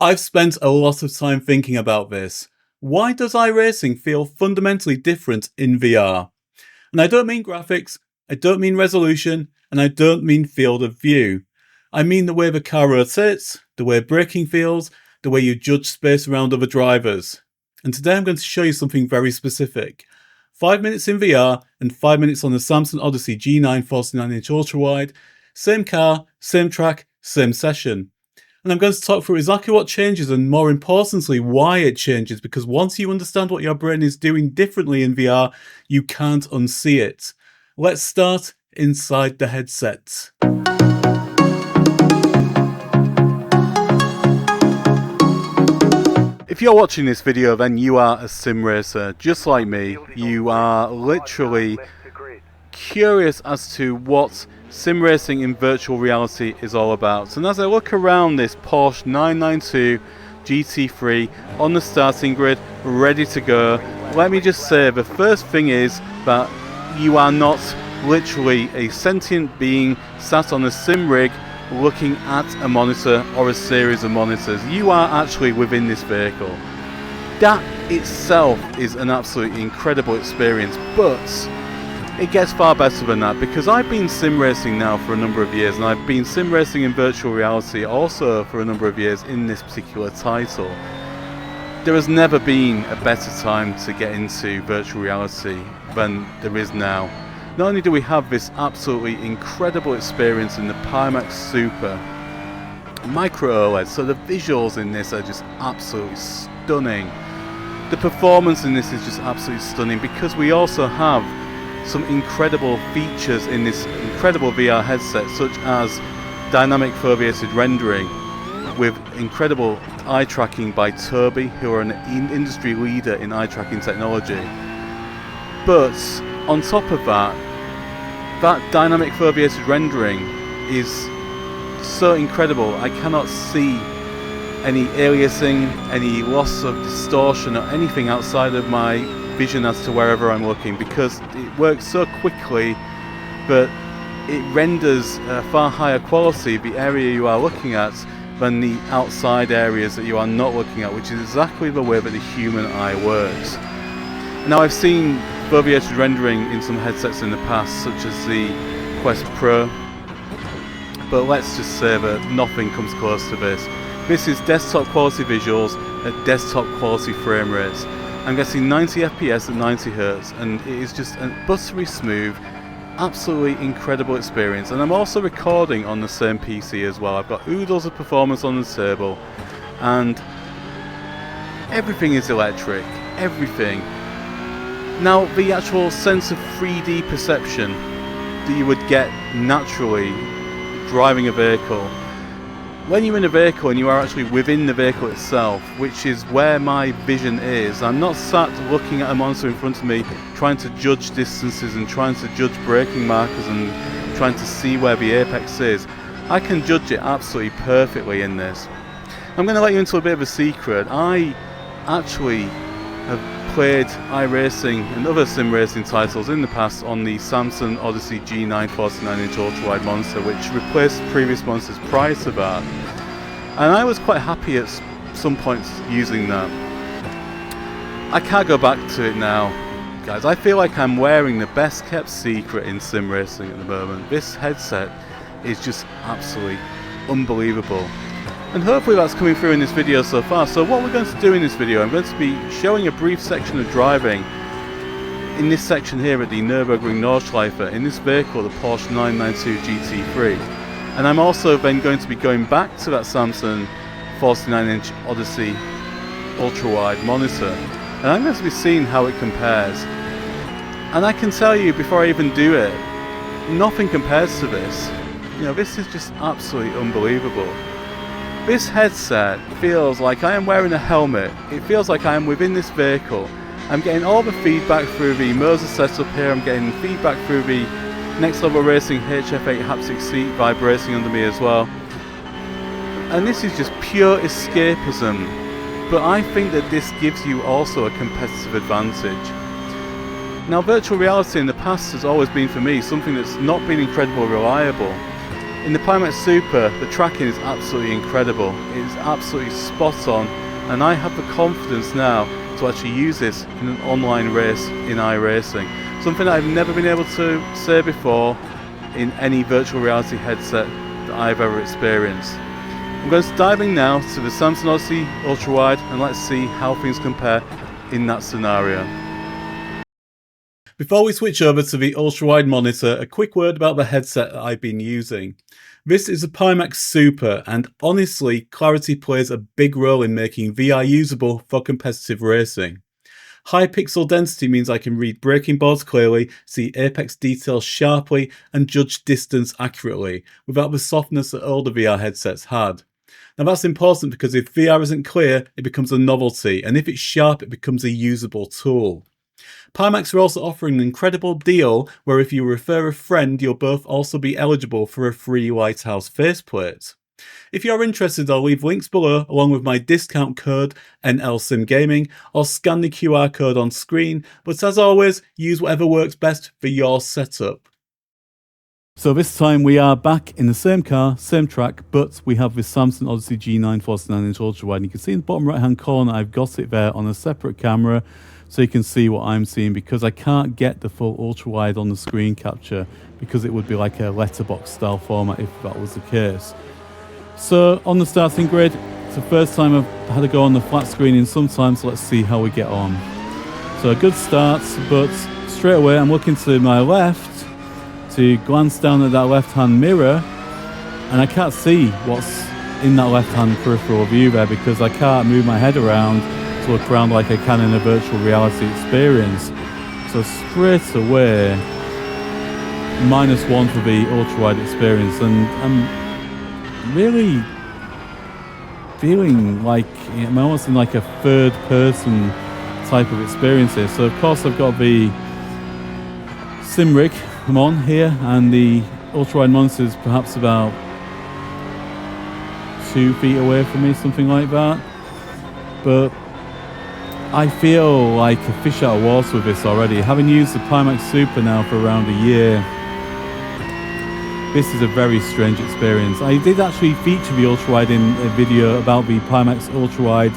I've spent a lot of time thinking about this. Why does iRacing feel fundamentally different in VR? And I don't mean graphics, I don't mean resolution, and I don't mean field of view. I mean the way the car rotates, the way braking feels, the way you judge space around other drivers. And today I'm going to show you something very specific. 5 minutes in VR and 5 minutes on the Samsung Odyssey G9 49-inch Ultrawide. Same car, same track, same session. And I'm going to talk through exactly what changes and more importantly why it changes, because once you understand what your brain is doing differently in VR, you can't unsee it. Let's start inside the headset. If you're watching this video, then you are a sim racer, just like me. You are literally curious as to what sim racing in virtual reality is all about. And as I look around this Porsche 992 GT3 on the starting grid, ready to go, let me just say the first thing is that you are not literally a sentient being sat on a sim rig looking at a monitor or a series of monitors. You are actually within this vehicle. That itself is an absolutely incredible experience, but it gets far better than that, because I've been sim racing now for a number of years, and I've been sim racing in virtual reality also for a number of years in this particular title. There has never been a better time to get into virtual reality than there is now. Not only do we have this absolutely incredible experience in the Pimax Super Micro-OLED, so the visuals in this are just absolutely stunning. The performance in this is just absolutely stunning, because we also have some incredible features in this incredible VR headset, such as dynamic foveated rendering with incredible eye tracking by Tobii, who are an industry leader in eye tracking technology. But on top of that, that dynamic foveated rendering is so incredible. I cannot see any aliasing, any loss of distortion or anything outside of my vision as to wherever I'm looking, because it works so quickly that it renders a far higher quality the area you are looking at than the outside areas that you are not looking at, which is exactly the way that the human eye works. Now, I've seen foveated rendering in some headsets in the past, such as the Quest Pro, but let's just say that nothing comes close to this. This is desktop quality visuals at desktop quality frame rates. I'm getting 90 FPS at 90 Hz, and it is just a buttery smooth, absolutely incredible experience. And I'm also recording on the same PC as well. I've got oodles of performance on the table, and everything is electric, everything. Now, the actual sense of 3D perception that you would get naturally driving a vehicle, when you're in a vehicle and you are actually within the vehicle itself, which is where my vision is, I'm not sat looking at a monitor in front of me trying to judge distances and trying to judge braking markers and trying to see where the apex is. I can judge it absolutely perfectly in this. I'm going to let you into a bit of a secret. I actually have played iRacing and other sim racing titles in the past on the Samsung Odyssey G9 49-inch Ultrawide monitor, which replaced previous monitors prior to that. And I was quite happy at some points using that. I can't go back to it now, guys. I feel like I'm wearing the best kept secret in sim racing at the moment. This headset is just absolutely unbelievable. And hopefully that's coming through in this video so far. So what we're going to do in this video, I'm going to be showing a brief section of driving in this section here at the Nürburgring Nordschleife in this vehicle, the Porsche 992 GT3. And I'm also then going to be going back to that Samsung 49-inch Odyssey Ultrawide monitor, and I'm going to be seeing how it compares. And I can tell you, before I even do it, nothing compares to this. You know, this is just absolutely unbelievable. This headset feels like I am wearing a helmet. It feels like I am within this vehicle. I'm getting all the feedback through the Moser setup here. I'm getting feedback through the Next Level Racing HF8 haptic seat vibrating under me as well. And this is just pure escapism. But I think that this gives you also a competitive advantage. Now, virtual reality in the past has always been, for me, something that's not been incredibly reliable. In the Pimax Super, the tracking is absolutely incredible. It is absolutely spot on, and I have the confidence now to actually use this in an online race in iRacing. Something that I've never been able to say before in any virtual reality headset that I've ever experienced. I'm going to dive in now to the Samsung Odyssey Ultrawide, and let's see how things compare in that scenario. Before we switch over to the ultrawide monitor, a quick word about the headset that I've been using. This is a Pimax Super, and honestly, clarity plays a big role in making VR usable for competitive racing. High pixel density means I can read braking boards clearly, see apex details sharply, and judge distance accurately, without the softness that older VR headsets had. Now that's important because if VR isn't clear, it becomes a novelty, and if it's sharp, it becomes a usable tool. Pimax are also offering an incredible deal where if you refer a friend, you'll both also be eligible for a free Lighthouse Faceplate. If you're interested, I'll leave links below along with my discount code NLSimGaming, or scan the QR code on screen, but as always, use whatever works best for your setup. So this time we are back in the same car, same track, but we have the Samsung Odyssey G9 49-inch ultrawide, and you can see in the bottom right hand corner I've got it there on a separate camera, so you can see what I'm seeing, because I can't get the full ultrawide on the screen capture because it would be like a letterbox style format if that was the case. So on the starting grid, it's the first time I've had to go on the flat screen in some time, so let's see how we get on. So a good start, but straight away I'm looking to my left to glance down at that left hand mirror, and I can't see what's in that left hand peripheral view there because I can't move my head around to look around like I can in a virtual reality experience. So straight away, -1 for the ultrawide experience, and I'm really feeling like I'm almost in like a third person type of experience here. So of course I've got the sim rig I'm on here, and the ultrawide monitor is perhaps about 2 feet away from me, something like that. But I feel like a fish out of water with this already. Having used the Pimax Super now for around a year, this is a very strange experience. I did actually feature the ultrawide in a video about the Pimax ultrawide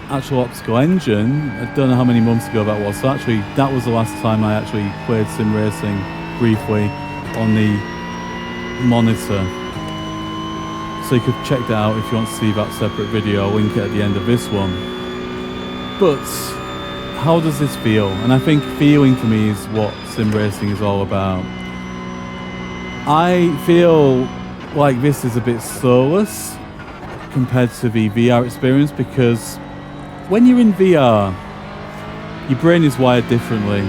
actual optical engine. I don't know how many months ago that was. So actually, that was the last time I actually played sim racing briefly on the monitor. So you could check that out if you want to see that separate video. I'll link it at the end of this one. But how does this feel? And I think feeling for me is what sim racing is all about. I feel like this is a bit soulless compared to the VR experience, because when you're in VR, your brain is wired differently.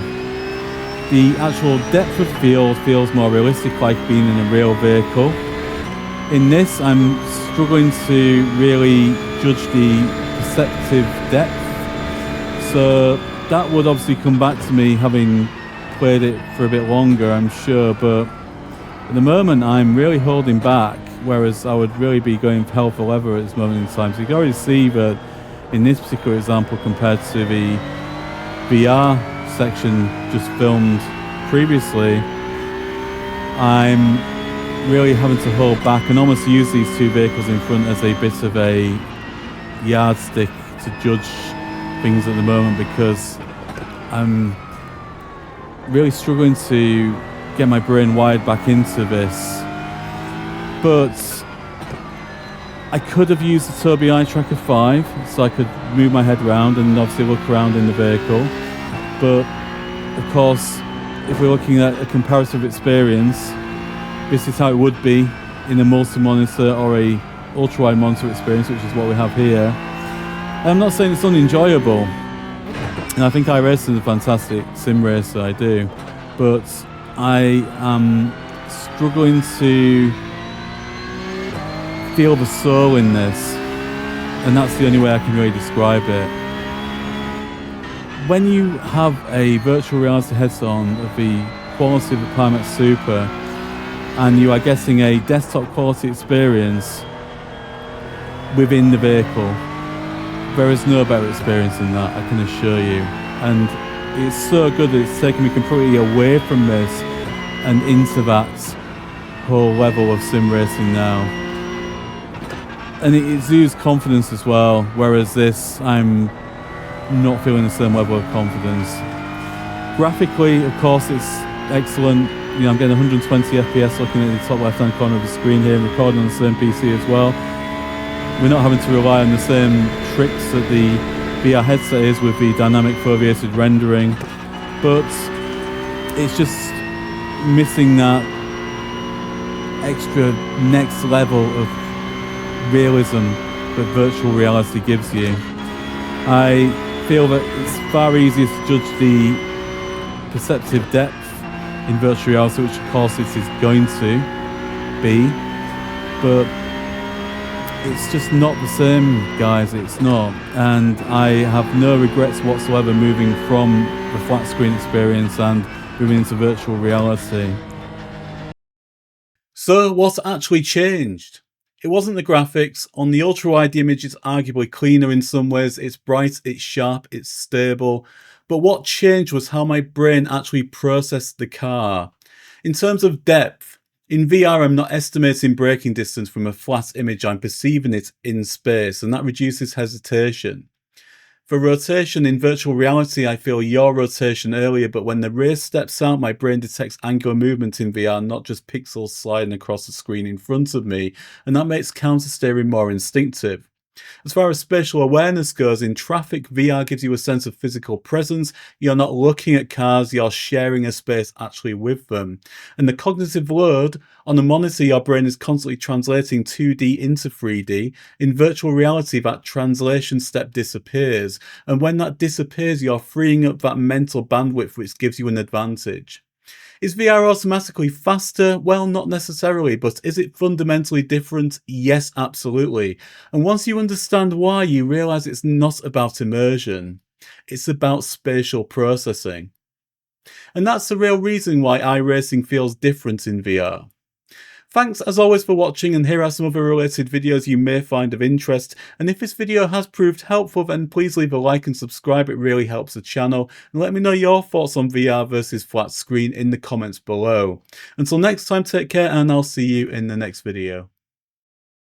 The actual depth of field feels more realistic, like being in a real vehicle. In this, I'm struggling to really judge the perceptive depth. So that would obviously come back to me having played it for a bit longer, I'm sure, but at the moment I'm really holding back, whereas I would really be going hell for leather at this moment in time. So you can already see that in this particular example, compared to the VR section just filmed previously, I'm really having to hold back and almost use these two vehicles in front as a bit of a yardstick to judge things at the moment, because I'm really struggling to get my brain wired back into this. But I could have used the Tobii Eye Tracker 5 so I could move my head around and obviously look around in the vehicle, but of course if we're looking at a comparative experience, this is how it would be in a multi-monitor or a ultra-wide monitor experience, which is what we have here. I'm not saying it's unenjoyable, and I think iRacing is a fantastic sim racer, I do, but I am struggling to feel the soul in this, and that's the only way I can really describe it. When you have a virtual reality headset on of the quality of the Pimax Super, and you are getting a desktop quality experience within the vehicle, there is no better experience than that, I can assure you. And it's so good that it's taken me completely away from this and into that whole level of sim racing now. And it exudes confidence as well, whereas this, I'm not feeling the same level of confidence. Graphically, of course, it's excellent. You know, I'm getting 120 FPS looking at the top left-hand corner of the screen here, recording on the same PC as well. We're not having to rely on the same tricks that the VR headset is with the dynamic foveated rendering, but it's just missing that extra next level of realism that virtual reality gives you. I feel that it's far easier to judge the perceptive depth in virtual reality, which of course it is going to be, but it's just not the same, guys. It's not. And I have no regrets whatsoever moving from the flat screen experience and moving into virtual reality. So what actually changed? It wasn't the graphics. On the ultrawide, the image is arguably cleaner in some ways. It's bright, it's sharp, it's stable. But what changed was how my brain actually processed the car. In terms of depth, in VR, I'm not estimating braking distance from a flat image, I'm perceiving it in space, and that reduces hesitation. For rotation, in virtual reality, I feel your rotation earlier, but when the race steps out, my brain detects angular movement in VR, not just pixels sliding across the screen in front of me, and that makes counter-steering more instinctive. As far as spatial awareness goes, in traffic, VR gives you a sense of physical presence. You're not looking at cars, you're sharing a space actually with them. And the cognitive load, on a monitor, your brain is constantly translating 2D into 3D. In virtual reality, that translation step disappears. And when that disappears, you're freeing up that mental bandwidth, which gives you an advantage. Is VR automatically faster? Well, not necessarily, but is it fundamentally different? Yes, absolutely. And once you understand why, you realize it's not about immersion. It's about spatial processing. And that's the real reason why iRacing feels different in VR. Thanks as always for watching, and here are some other related videos you may find of interest. And if this video has proved helpful, then please leave a like and subscribe, it really helps the channel. And let me know your thoughts on VR versus flat screen in the comments below. Until next time, take care, and I'll see you in the next video.